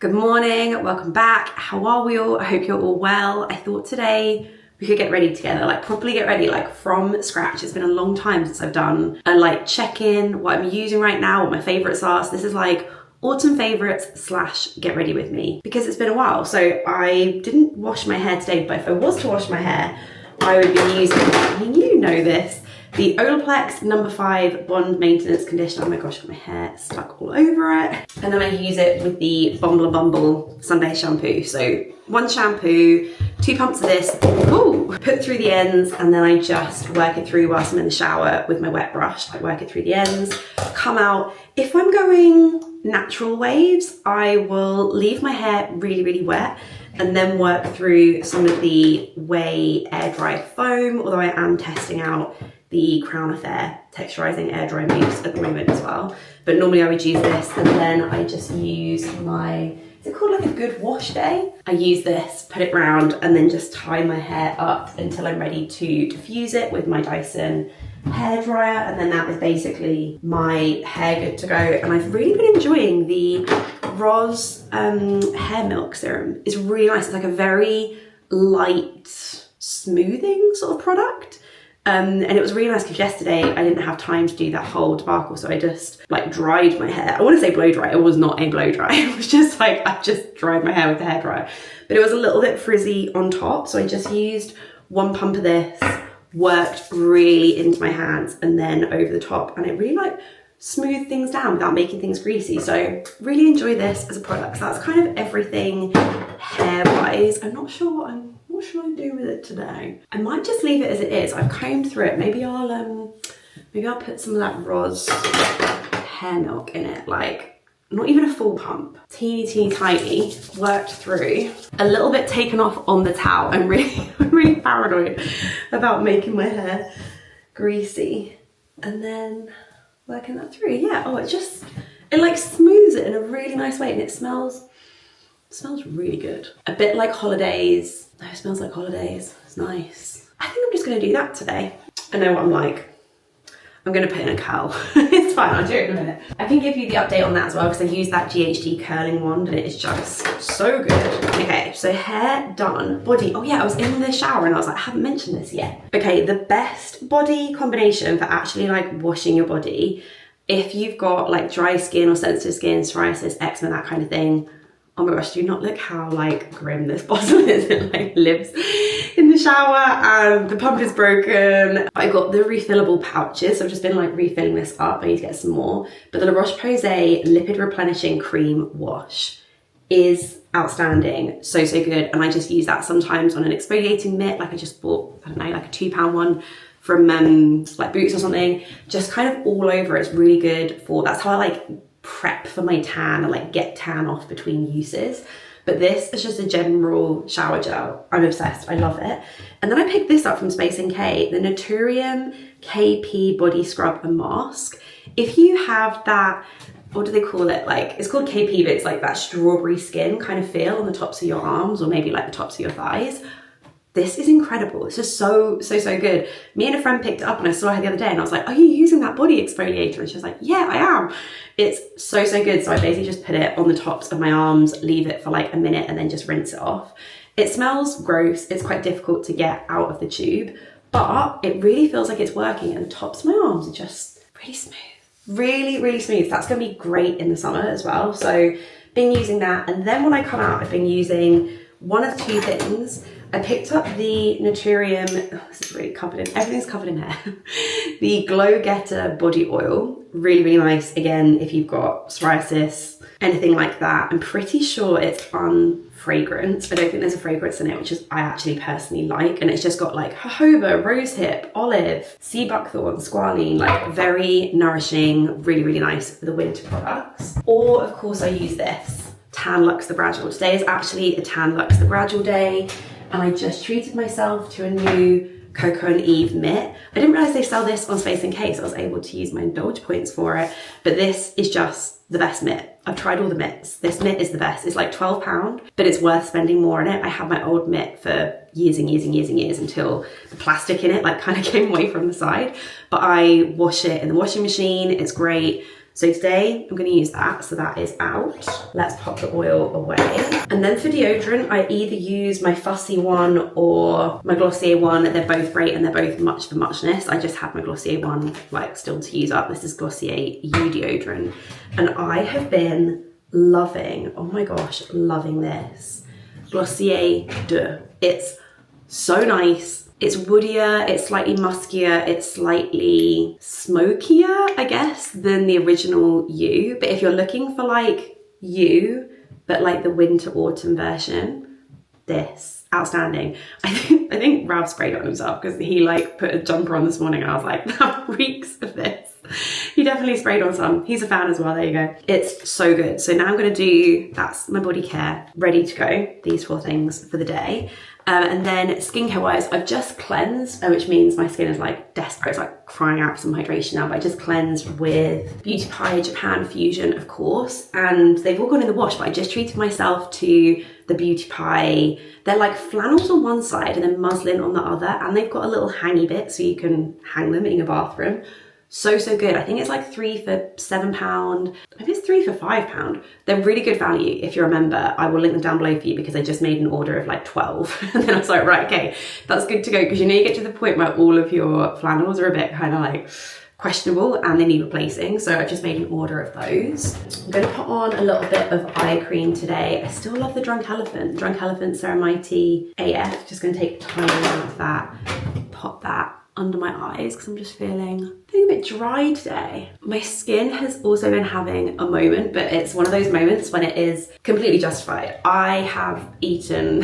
Good morning, welcome back. How are we all? I hope you're all well. I thought today we could get ready together, like properly get ready, like from scratch. It's been a long time since I've done a like check-in, what I'm using right now, what my favorites are. So this is like autumn favorites / get ready with me because it's been a while. So I didn't wash my hair today, but if I was to wash my hair, I would be using, I mean, you know this, the Olaplex No. 5 Bond Maintenance Conditioner. Oh my gosh, got my hair stuck all over it. And then I use it with the Bumble Bumble Sunday shampoo. So one shampoo, 2 pumps of this, put through the ends, and then I just work it through whilst I'm in the shower with my wet brush. I work it through the ends, come out. If I'm going natural waves, I will leave my hair really, really wet and then work through some of the Way air dry foam, although I am testing out the Crown Affair texturizing air dry mousse at the moment as well. But normally I would use this, and then I just use my, is it called like a good wash day? I use this, put it round, and then just tie my hair up until I'm ready to diffuse it with my Dyson hair dryer, and then that is basically my hair good to go. And I've really been enjoying the Roz hair milk serum. It's really nice. It's like a very light smoothing sort of product. And it was really nice because yesterday I didn't have time to do that whole debacle, so I just like dried my hair. I want to say blow dry, it was not a blow dry. It was just like, I just dried my hair with the hairdryer. But it was a little bit frizzy on top, so I just used 1 pump of this, worked really into my hands and then over the top, and it really like smoothed things down without making things greasy. So really enjoy this as a product. So that's kind of everything hair-wise. I'm not sure what should I do with it today? I might just leave it as it is. I've combed through it. Maybe I'll put some of that Roz hair milk in it, like not even a full pump, teeny tiny, worked through, a little bit taken off on the towel. I'm really paranoid about making my hair greasy, and then working that through. Yeah, oh, it like smooths it in a really nice way, and it smells really good. A bit like holidays. Oh, it smells like holidays. It's nice. I think I'm just gonna do that today. I know what I'm like. I'm gonna put in a curl. It's fine, I'll do it in a minute. I can give you the update on that as well because I use that GHD curling wand and it is just so good. Okay, so hair done. Body, oh yeah, I was in the shower and I was like, I haven't mentioned this yet. Okay, the best body combination for actually like washing your body, if you've got like dry skin or sensitive skin, psoriasis, eczema, that kind of thing. Oh my gosh, do not look how like grim this bottle is. It like lives in the shower and the pump is broken. I got the refillable pouches, so I've just been like refilling this up. I need to get some more. But the La Roche-Posay Lipid Replenishing Cream Wash is outstanding. So good. And I just use that sometimes on an exfoliating mitt. Like I just bought, I don't know, like a £2 one from like Boots or something. Just kind of all over. It's really good for, that's how I like prep for my tan and like get tan off between uses. But this is just a general shower gel. I'm obsessed, I love it. And then I picked this up from Space NK, the Naturium KP Body Scrub and Mask. If you have that, what do they call it? Like, it's called KP, but it's like that strawberry skin kind of feel on the tops of your arms or maybe like the tops of your thighs. This is incredible. It's just so good. Me and a friend picked it up and I saw her the other day and I was like, are you using that body exfoliator? And she was like, yeah, I am. It's so good. So I basically just put it on the tops of my arms, leave it for like a minute and then just rinse it off. It smells gross. It's quite difficult to get out of the tube, but it really feels like it's working and the tops of my arms are just really smooth. Really smooth. That's gonna be great in the summer as well. So been using that. And then when I come out, I've been using one of 2 things. I picked up the Naturium, this is really covered in, everything's covered in hair. The Glow Getter Body Oil, really nice. Again, if you've got psoriasis, anything like that. I'm pretty sure it's unfragrant. I don't think there's a fragrance in it, which is I actually personally like. And it's just got like jojoba, rosehip, olive, sea buckthorn, squalene, like very nourishing, really nice for the winter products. Or of course I use this, Tan Luxe the Gradual. Today is actually a Tan Luxe the Gradual day. And I just treated myself to a new Coco and Eve mitt. I didn't realize they sell this on Space NK, so I was able to use my indulge points for it. But this is just the best mitt. I've tried all the mitts. This mitt is the best. It's like £12, but it's worth spending more on it. I had my old mitt for years until the plastic in it like kind of came away from the side. But I wash it in the washing machine. It's great. So today I'm going to use that, so that is out. Let's pop the oil away. And then for deodorant, I either use my Fussy one or my Glossier one. They're both great and they're both much for muchness. I just had my Glossier one like still to use up. This is Glossier U deodorant. And I have been loving, oh my gosh, loving this. Glossier De. It's so nice. It's woodier, it's slightly muskier, it's slightly smokier, I guess, than the original U. But if you're looking for like U, but like the winter autumn version, this, outstanding. I think Ralph sprayed it on himself because he like put a jumper on this morning and I was like, that reeks of this. He definitely sprayed on some. He's a fan as well, there you go. It's so good. So now I'm gonna do, that's my body care, ready to go, these 4 things for the day. And then skincare wise, I've just cleansed, which means my skin is like desperate. It's like crying out for some hydration now, but I just cleansed with Beauty Pie Japan Fusion, of course. And they've all gone in the wash, but I just treated myself to the Beauty Pie. They're like flannels on one side and then muslin on the other. And they've got a little hangy bit so you can hang them in your bathroom. So good. I think it's like 3 for £7. Maybe it's 3 for £5. They're really good value. If you're a member, I will link them down below for you because I just made an order of like 12. And then I was like, right, okay, that's good to go. Because you know, you get to the point where all of your flannels are a bit kind of like questionable and they need replacing. So I just made an order of those. I'm going to put on a little bit of eye cream today. I still love the Drunk Elephant. Drunk Elephant Ceramite AF. Just going to take a tiny amount of that, pop that under my eyes because I'm just feeling a bit dry today. My skin has also been having a moment, but it's one of those moments when it is completely justified. I have eaten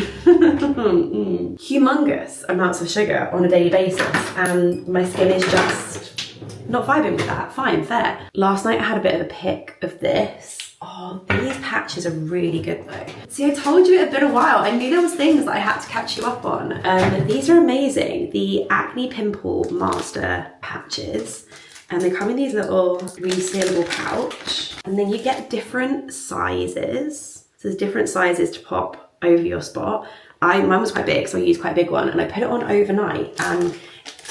humongous amounts of sugar on a daily basis and my skin is just not vibing with that. Fine, fair. Last night I had a bit of a pick of this. Oh, these patches are really good though. See, I told you it had been a while. I knew there was things that I had to catch you up on. These are amazing. The Acne Pimple Master patches. And they come in these little resealable pouch. And then you get different sizes. So there's different sizes to pop over your spot. Mine was quite big, so I used quite a big one. And I put it on overnight. And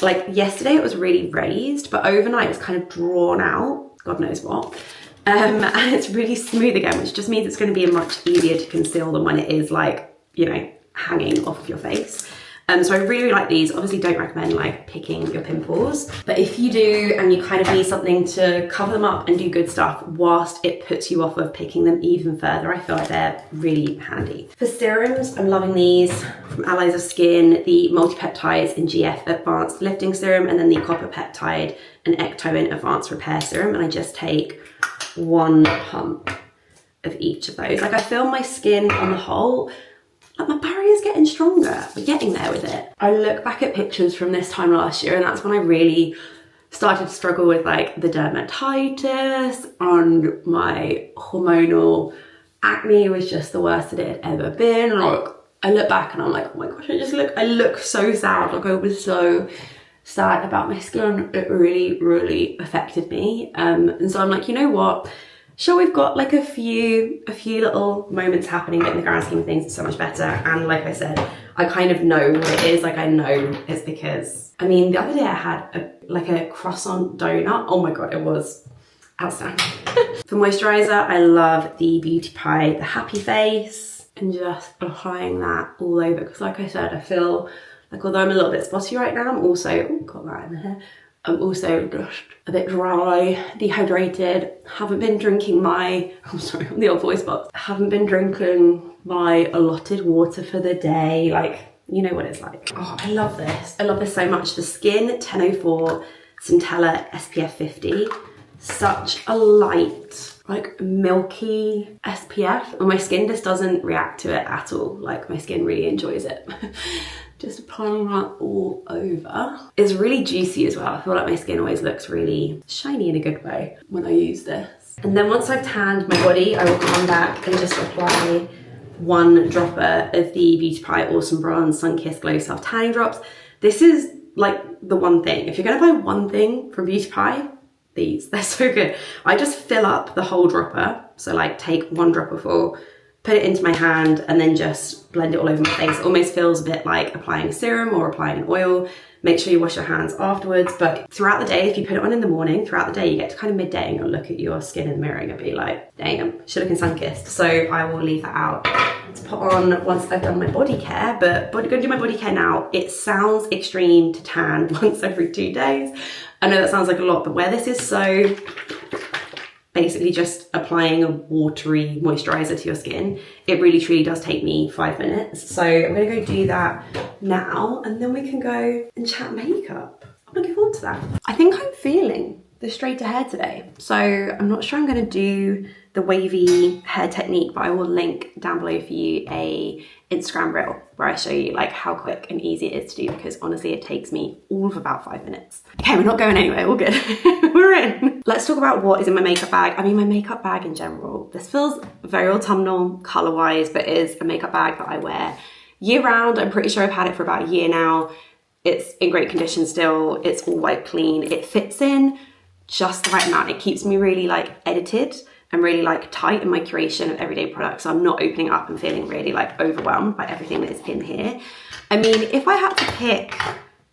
like yesterday it was really raised, but overnight it's kind of drawn out. God knows what. And it's really smooth again, which just means it's going to be much easier to conceal than when it is like, you know, hanging off of your face. So I really like these. Obviously don't recommend like picking your pimples, but if you do and you kind of need something to cover them up and do good stuff whilst it puts you off of picking them even further, I feel like they're really handy. For serums, I'm loving these from Allies of Skin, the Multipeptides and GF Advanced Lifting Serum, and then the Copper Peptide and Ectoin Advanced Repair Serum. And I just take 1 pump of each of those. Like I feel my skin on the whole, like my barrier's getting stronger. We're getting there with it. I look back at pictures from this time last year and that's when I really started to struggle with like the dermatitis and my hormonal acne was just the worst that it had ever been. Like I look back and I'm like, oh my gosh, I look so sad. Like I was so sad about my skin. It really affected me. And so I'm like, you know what? Sure, we've got like a few little moments happening, but in the grand scheme of things, it's so much better. And like I said, I kind of know what it is. Like I know it's because, I mean, the other day I had a croissant donut. Oh my God, it was outstanding. For moisturizer, I love the Beauty Pie, the Happy Face, and just applying that all over. Because like I said, I feel like although I'm a little bit spotty right now, I'm also, oh, got that in the hair. I'm also just a bit dry, dehydrated, haven't been drinking my, I'm sorry, the old voice box, haven't been drinking my allotted water for the day, like, you know what it's like. Oh, I love this. I love this so much. The Skin 1004 Centella SPF 50, such a light, like milky SPF. And my skin just doesn't react to it at all. Like my skin really enjoys it. Just applying that all over. It's really juicy as well. I feel like my skin always looks really shiny in a good way when I use this. And then once I've tanned my body, I will come back and just apply 1 dropper of the Beauty Pie Awesome Bronze Sun Kissed Glow Self Tanning Drops. This is like the one thing. If you're gonna buy one thing from Beauty Pie, they're so good. I just fill up the whole dropper. So like take 1 dropper for put it into my hand and then just blend it all over my face. It almost feels a bit like applying a serum or applying an oil. Make sure you wash your hands afterwards, but throughout the day, if you put it on in the morning, throughout the day, you get to kind of midday and you'll look at your skin in the mirror and you'll be like, damn, she looking sun-kissed. So I will leave that out to put on once I've done my body care, but I'm gonna do my body care now. It sounds extreme to tan once every 2 days. I know that sounds like a lot, but where this is so basically just applying a watery moisturizer to your skin, it really truly does take me 5 minutes. So I'm gonna go do that now and then we can go and chat makeup. I'm looking forward to that. I think I'm feeling the straighter hair today. So I'm not sure I'm gonna do the wavy hair technique, but I will link down below for you a Instagram reel where I show you like how quick and easy it is to do, because honestly it takes me all of about 5 minutes. Okay, we're not going anywhere, all good. We're in. Let's talk about what is in my makeup bag. I mean, my makeup bag in general, this feels very autumnal color wise, but is a makeup bag that I wear year round. I'm pretty sure I've had it for about a year now. It's in great condition still. It's all white clean. It fits in just the right amount. It keeps me really like edited and really like tight in my curation of everyday products. So I'm not opening up and feeling really like overwhelmed by everything that is in here. I mean, if I had to pick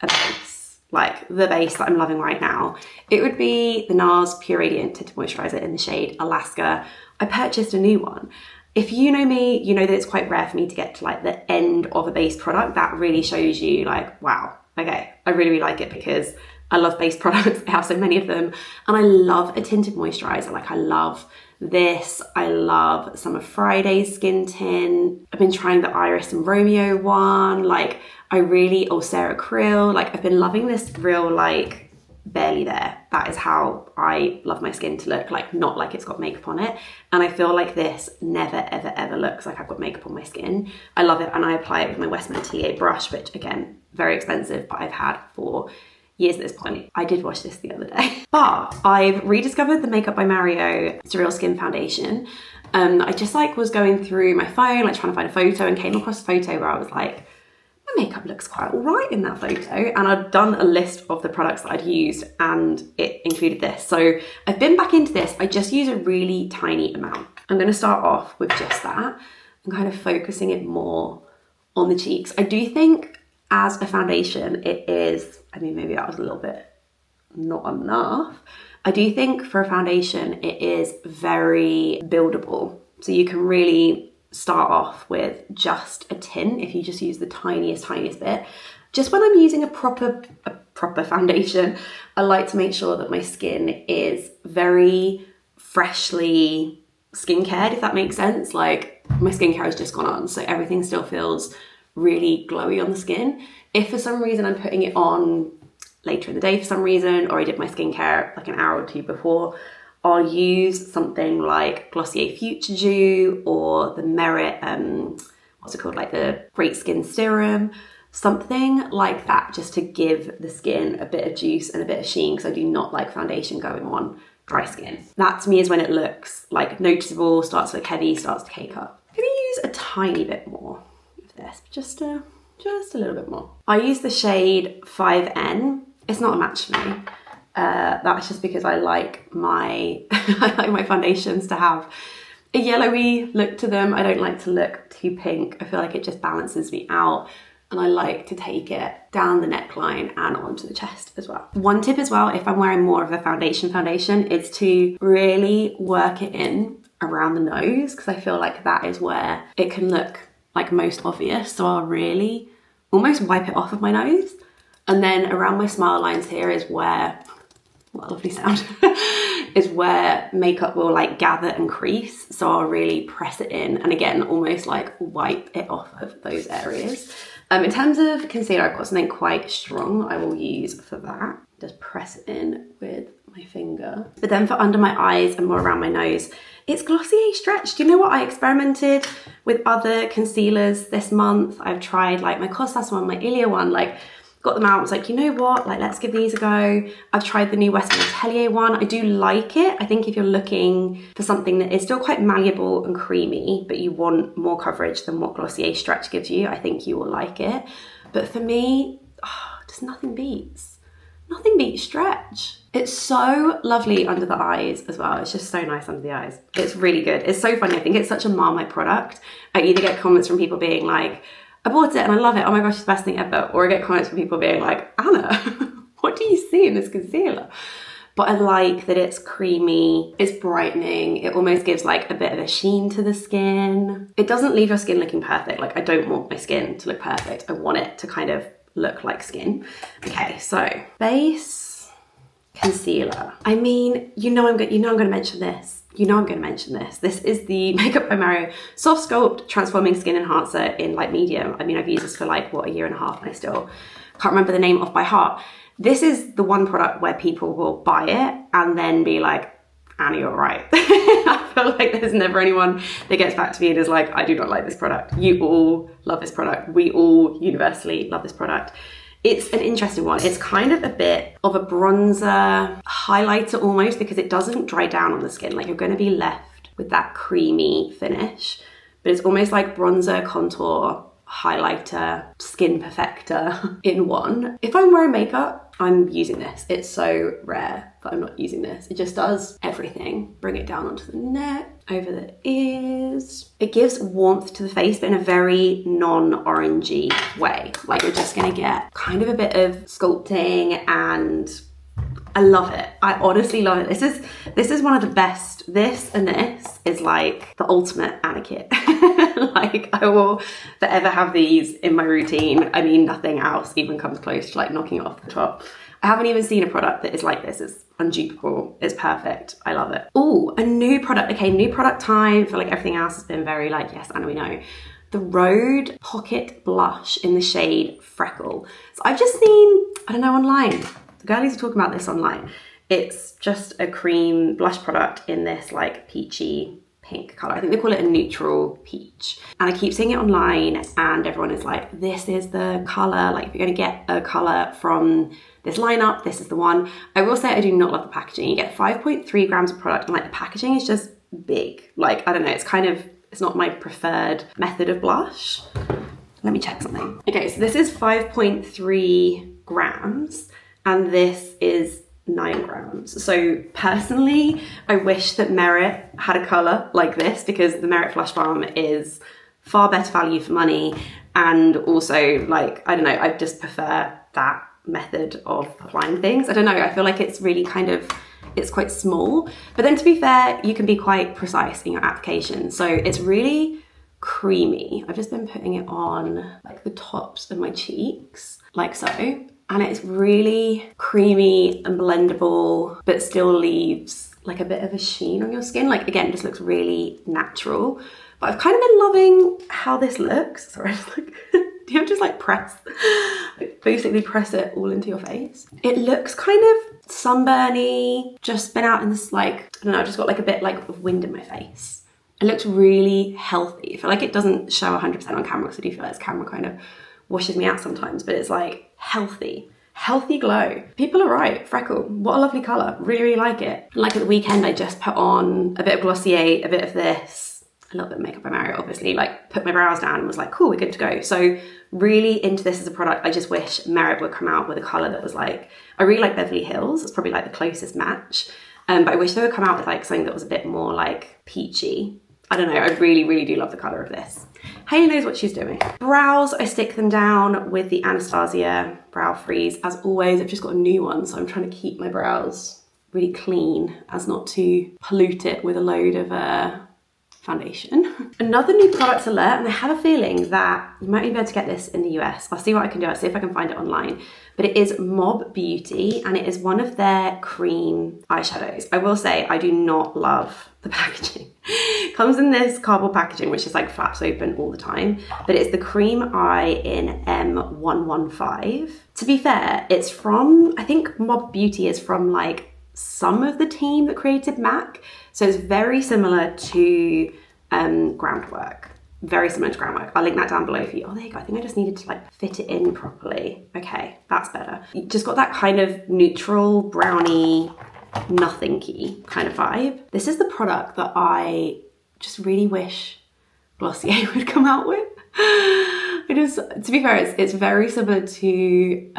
a base, like the base that I'm loving right now, it would be the NARS Pure Radiant Tinted Moisturizer in the shade Alaska. I purchased a new one. If you know me, you know that it's quite rare for me to get to like the end of a base product. That really shows you like, wow, okay, I really, really like it because I love base products. I have so many of them. And I love a tinted moisturizer. Like I love this. I love Summer Friday's skin tint. I've been trying the Iris and Romeo one. Like I really, or Sarah Krill. Like I've been loving this real like barely there. That is how I love my skin to look, like not like it's got makeup on it. And I feel like this never ever ever looks like I've got makeup on my skin. I love it, and I apply it with my Westman Atelier brush, which again, very expensive, but I've had for years at this point. I did wash this the other day. But I've rediscovered the Makeup by Mario Surreal Skin Foundation. I just like was going through my phone, like trying to find a photo, and came across a photo where I was like, my makeup looks quite all right in that photo. And I'd done a list of the products that I'd used and it included this. So I've been back into this. I just use a really tiny amount. I'm gonna start off with just that and kind of focusing it more on the cheeks. I do think as a foundation, it is, I mean, maybe that was a little bit not enough. I do think for a foundation, it is very buildable. So you can really start off with just a tint if you just use the tiniest bit. Just when I'm using a proper foundation, I like to make sure that my skin is very freshly skincared, if that makes sense. Like my skincare has just gone on, so everything still feels really glowy on the skin. If for some reason I'm putting it on later in the day for some reason, or I did my skincare like an hour or two before, I'll use something like Glossier Future Dew or the Merit, what's it called, like the Great Skin Serum, something like that, just to give the skin a bit of juice and a bit of sheen, because I do not like foundation going on dry skin. That to me is when it looks like noticeable, starts to look heavy, starts to cake up. I'm gonna use a tiny bit more of this, just a little bit more. I use the shade 5N. It's not a match for me. That's just because I like my I like my foundations to have a yellowy look to them. I don't like to look too pink. I feel like it just balances me out, and I like to take it down the neckline and onto the chest as well. One tip as well, if I'm wearing more of a foundation, is to really work it in around the nose, because I feel like that is where it can look like most obvious. So I'll really almost wipe it off of my nose, and then around my smile lines here is where, what a lovely sound, is where makeup will like gather and crease. So I'll really press it in, and again, almost like wipe it off of those areas. In terms of concealer, I've got something quite strong I will use for that. Just press it in with my finger. But then for under my eyes and more around my nose, it's Glossier Stretch. Do you know what? I experimented with other concealers this month. I've tried like my Kosas one, my Ilia one, like got them out, was like, you know what, like let's give these a go. I've tried the new Westman Atelier one. I do like it. I think if you're looking for something that is still quite malleable and creamy, but you want more coverage than what Glossier Stretch gives you, I think you will like it. But for me, just nothing beats nothing beats stretch. It's so lovely under the eyes as well. It's just so nice under the eyes. It's really good. It's so funny. I think it's such a Marmite product. I either get comments from people being like, I bought it and I love it. Oh my gosh, it's the best thing ever. Or I get comments from people being like, Anna, what do you see in this concealer? But I like that it's creamy, it's brightening, it almost gives like a bit of a sheen to the skin. It doesn't leave your skin looking perfect. Like I don't want my skin to look perfect. I want it to kind of look like skin. Okay, so base, concealer. I mean, you know I'm gonna mention this. You know I'm gonna mention this. This is the Makeup by Manor Soft Sculpt Transforming Skin Enhancer in light medium. I mean, I've used this for like, what, a year and a half, and I still can't remember the name off by heart. This is the one product where people will buy it and then be like, Annie, you're right. I feel like there's never anyone that gets back to me and is like, I do not like this product. You all love this product. We all universally love this product. It's an interesting one. It's kind of a bit of a bronzer highlighter almost, because it doesn't dry down on the skin. Like you're going to be left with that creamy finish, but it's almost like bronzer, contour, highlighter, skin perfector in one. If I'm wearing makeup, I'm using this. It's so rare that I'm not using this. It just does everything. Bring it down onto the neck, over the ears. It gives warmth to the face, but in a very non-orangey way. Like you're just gonna get kind of a bit of sculpting, and I love it. I honestly love it. This is one of the best. This and this is like the ultimate Anna kit. Like I will forever have these in my routine. I mean, nothing else even comes close to like knocking it off the top. I haven't even seen a product that is like this. It's undupable. It's perfect. I love it. Oh, a new product. Okay, new product time. I feel like everything else has been very like, yes, Anna, we know. The Rhode Pocket Blush in the shade Freckle. So I've just seen, I don't know, online. The girlies are talking about this online. It's just a cream blush product in this like peachy pink color. I think they call it a neutral peach. And I keep seeing it online and everyone is like, this is the color. Like if you're gonna get a color from this lineup, this is the one. I will say I do not love the packaging. You get 5.3 grams of product and like the packaging is just big. Like, I don't know, it's not my preferred method of blush. Let me check something. Okay, so this is 5.3 grams and this is 9 grams. So personally, I wish that Merit had a color like this, because the Merit Flush Balm is far better value for money. And also, like, I don't know, I just prefer that method of applying things. I don't know, I feel like it's really kind of, it's quite small. But then to be fair, you can be quite precise in your application. So it's really creamy. I've just been putting it on like the tops of my cheeks, like so. And it's really creamy and blendable, but still leaves like a bit of a sheen on your skin. Like again, it just looks really natural. But I've kind of been loving how this looks. Sorry, I just like, do you just like press, basically press it all into your face? It looks kind of sunburny, just been out in this like, I don't know, I've just got like a bit like of wind in my face. It looks really healthy. I feel like it doesn't show 100% on camera, because I do feel like this camera kind of washes me out sometimes, but it's like healthy glow. People are right. Freckle, what a lovely color. Really, really like it. Like at the weekend, I just put on a bit of Glossier, a bit of this, a little bit of Makeup by Manor, obviously, like put my brows down and was like, cool, we're good to go. So really into this as a product. I just wish Merit would come out with a color that was like, I really like Beverly Hills. It's probably like the closest match. But I wish they would come out with like something that was a bit more like peachy. I don't know, I really, really do love the color of this. Hayley knows what she's doing. Brows, I stick them down with the Anastasia Brow Freeze. As always, I've just got a new one, so I'm trying to keep my brows really clean as not to pollute it with a load of foundation. Another new product alert, and I have a feeling that you might be able to get this in the US. I'll see what I can do. I'll see if I can find it online. But it is Mob Beauty, and it is one of their cream eyeshadows. I will say I do not love the packaging. It comes in this cardboard packaging, which is like flaps open all the time, but it's the cream eye in M115. To be fair, it's from, I think Mob Beauty is from like some of the team that created MAC. So it's very similar to Groundwork. Very similar to Groundwork. I'll link that down below for you. Oh, there you go. I think I just needed to like fit it in properly. Okay, that's better. You just got that kind of neutral, browny, nothing-y kind of vibe. This is the product that I just really wish Glossier would come out with. I It is, to be fair, it's very similar to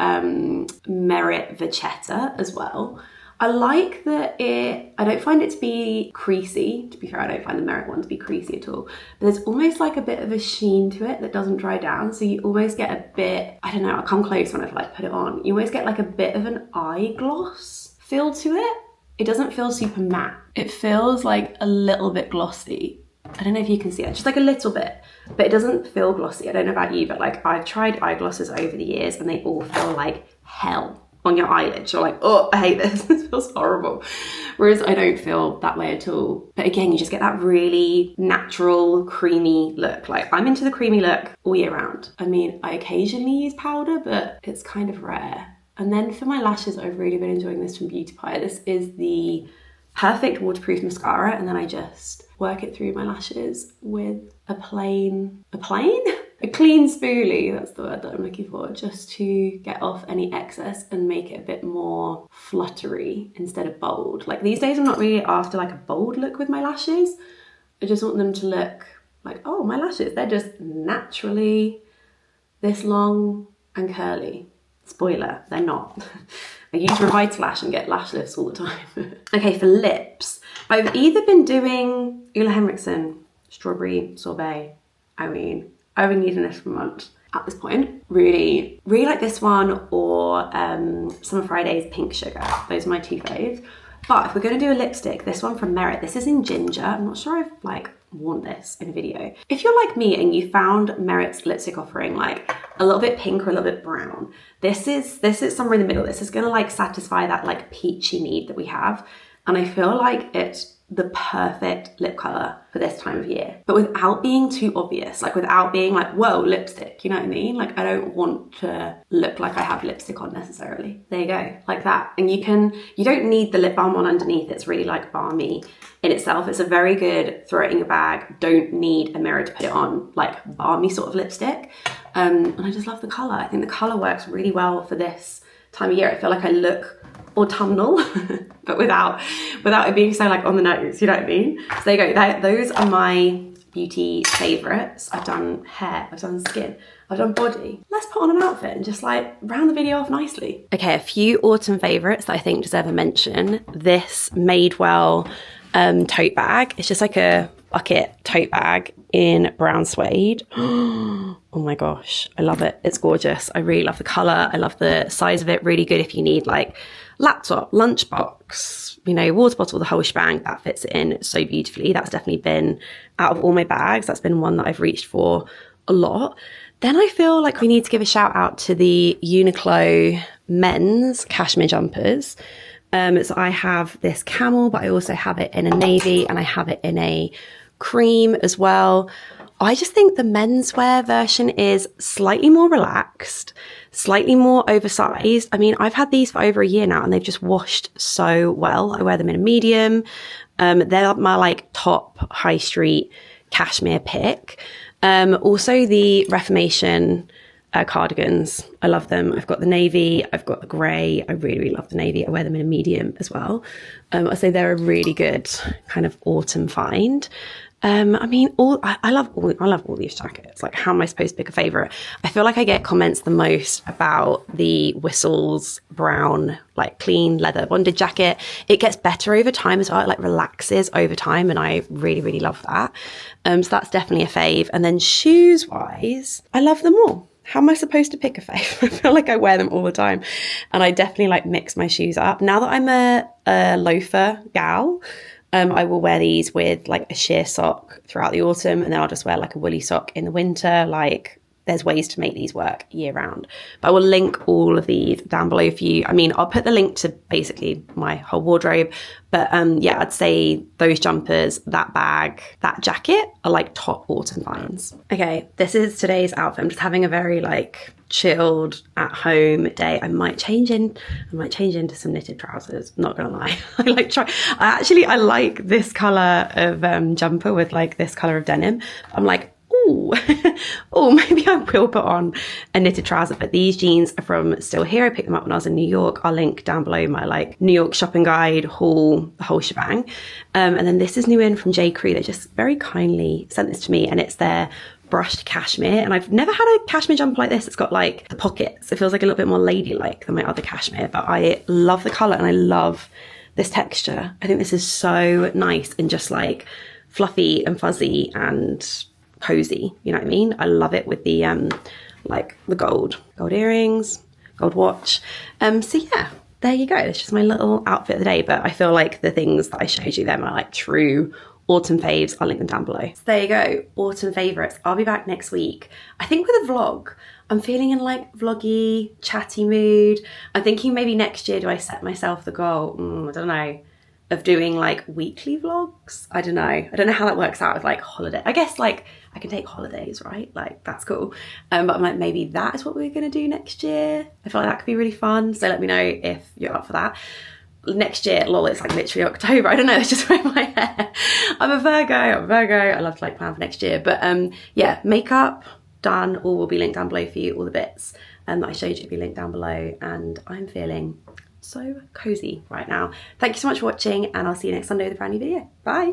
Merit Vachetta as well. I like that I don't find it to be creasy. To be fair, I don't find the Merit one to be creasy at all. But there's almost like a bit of a sheen to it that doesn't dry down. So you almost get a bit, I don't know, I come close when I've like put it on. You almost get like a bit of an eye gloss feel to it. It doesn't feel super matte. It feels like a little bit glossy. I don't know if you can see it, just like a little bit, but it doesn't feel glossy. I don't know about you, but like I've tried eye glosses over the years and they all feel like hell on your eyelids. You're like, oh, I hate this. This feels horrible. Whereas I don't feel that way at all. But again, you just get that really natural, creamy look. Like I'm into the creamy look all year round. I mean, I occasionally use powder, but it's kind of rare. And then for my lashes, I've really been enjoying this from Beauty Pie. This is the Perfect Waterproof Mascara. And then I just work it through my lashes with a clean spoolie, that's the word that I'm looking for, just to get off any excess and make it a bit more fluttery instead of bold. Like these days I'm not really after like a bold look with my lashes. I just want them to look like, oh, my lashes, they're just naturally this long and curly. Spoiler, they're not. I use Revitalash and get lash lifts all the time. Okay, for lips, I've either been doing Ulla Henriksen Strawberry Sorbet. I mean, I've been using this for months at this point. Really like this one, or Summer Fridays Pink Sugar. Those are my two faves. But if we're gonna do a lipstick, this one from Merit, this is in Ginger. I'm not sure I've like worn this in a video. If you're like me and you found Merit's lipstick offering like a little bit pink or a little bit brown, this is somewhere in the middle. This is gonna like satisfy that like peachy need that we have. And I feel like it's the perfect lip color for this time of year, but without being too obvious, like without being like, whoa, lipstick, you know what I mean? Like I don't want to look like I have lipstick on necessarily. There you go, like that. And you don't need the lip balm on underneath. It's really like balmy in itself. It's a very good throw it in your bag, don't need a mirror to put it on, like balmy sort of lipstick. And I just love the color. I think the color works really well for this time of year. I feel like I look autumnal, but without it being so like on the nose, you know what I mean? So there you go. Those are my beauty favorites. I've done hair, I've done skin, I've done body. Let's put on an outfit and just like round the video off nicely. Okay, a few autumn favorites that I think deserve a mention. This Madewell tote bag. It's just like a bucket tote bag in brown suede. Oh my gosh, I love it. It's gorgeous. I really love the color. I love the size of it. Really good if you need like laptop, lunchbox, you know, water bottle, the whole shebang. That fits it in so beautifully. That's definitely been, out of all my bags, that's been one that I've reached for a lot. Then I feel like we need to give a shout out to the Uniqlo men's cashmere jumpers. So I have this camel, but I also have it in a navy and I have it in a cream as well. I just think the menswear version is slightly more relaxed, slightly more oversized. I mean, I've had these for over a year now and they've just washed so well. I wear them in a medium. They're my like top high street cashmere pick. Also the Reformation cardigans. I love them. I've got the navy, I've got the grey. I really, really love the navy. I wear them in a medium as well. I say they're a really good kind of autumn find. I mean, I love all these jackets. Like, how am I supposed to pick a favorite? I feel like I get comments the most about the Whistles brown, like clean leather bonded jacket. It gets better over time as well. It like relaxes over time. And I really, really love that. So that's definitely a fave. And then shoes wise, I love them all. How am I supposed to pick a fave? I feel like I wear them all the time. And I definitely like mix my shoes up. Now that I'm a loafer gal, I will wear these with like a sheer sock throughout the autumn, and then I'll just wear like a woolly sock in the winter. Like, there's ways to make these work year round. But I will link all of these down below for you. I mean, I'll put the link to basically my whole wardrobe. But yeah, I'd say those jumpers, that bag, that jacket are like top autumn finds. Okay, this is today's outfit. I'm just having a very like chilled at home day. I might change into some knitted trousers, not gonna lie. I like this color of jumper with like this color of denim. I'm like, oh, maybe I will put on a knitted trouser. But these jeans are from Still Here. I picked them up when I was in New York. I'll link down below my like New York shopping guide, haul, the whole shebang. And then this is new in from J. Crew. They just very kindly sent this to me, and it's their brushed cashmere, and I've never had a cashmere jumper like this. It's got like the pockets. It feels like a little bit more ladylike than my other cashmere, but I love the colour and I love this texture. I think this is so nice and just like fluffy and fuzzy and cozy, you know what I mean? I love it with the like the gold earrings, gold watch. So yeah, there you go. It's just my little outfit of the day, but I feel like the things that I showed you them are like true autumn faves. I'll link them down below. So there you go, autumn favourites. I'll be back next week, I think with a vlog. I'm feeling in like vloggy, chatty mood. I'm thinking maybe next year, do I set myself the goal? I don't know, of doing like weekly vlogs. I don't know how that works out with like holiday. I guess like I can take holidays, right? Like that's cool. But I'm like, maybe that is what we're gonna do next year. I feel like that could be really fun. So let me know if you're up for that. Next year, lol, it's like literally October. I don't know, it's just wearing my hair. I'm a Virgo. I love to like plan for next year. But yeah, makeup done, all will be linked down below for you. All the bits that I showed you will be linked down below. And I'm feeling so cozy right now. Thank you so much for watching, and I'll see you next Sunday with a brand new video. Bye.